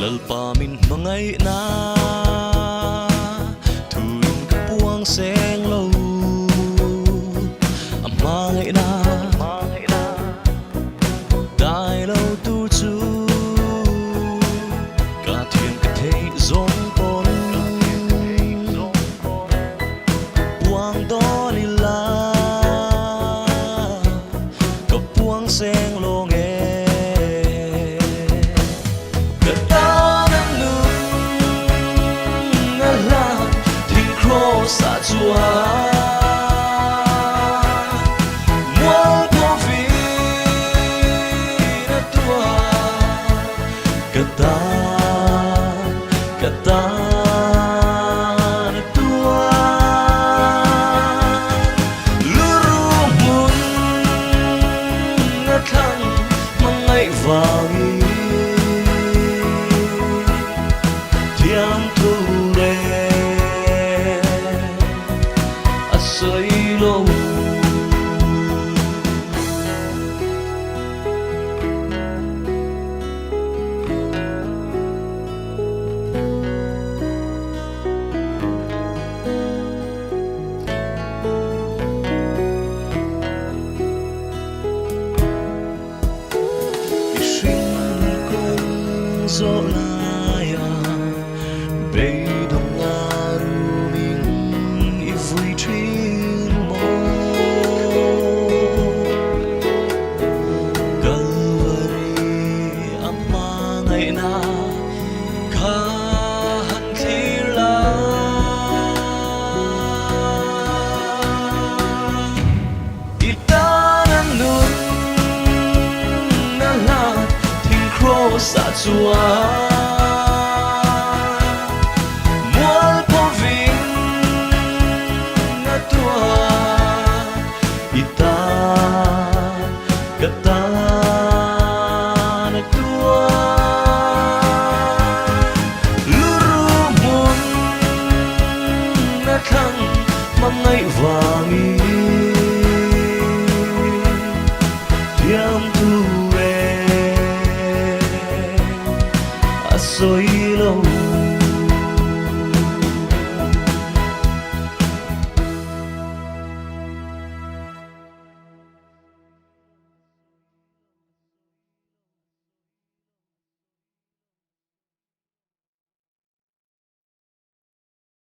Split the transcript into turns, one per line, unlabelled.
lalpa min mangai na thuin ka puang seng lo amangai na dai lo tu chu ka thiên ka thei zong pon puang do ni la ka puang seng lo nge sa chua mual po vi na tua kata kata na tua lurumun na thang mangai vangi thiam thu re sơi lâu sinh công gió lai bay đông ngaru mình vui chuyên na kahan thila itanan nun na la thing kro sa chua mual po ving na tua ita kata na tua khang mangai vangi thiam thu re asoi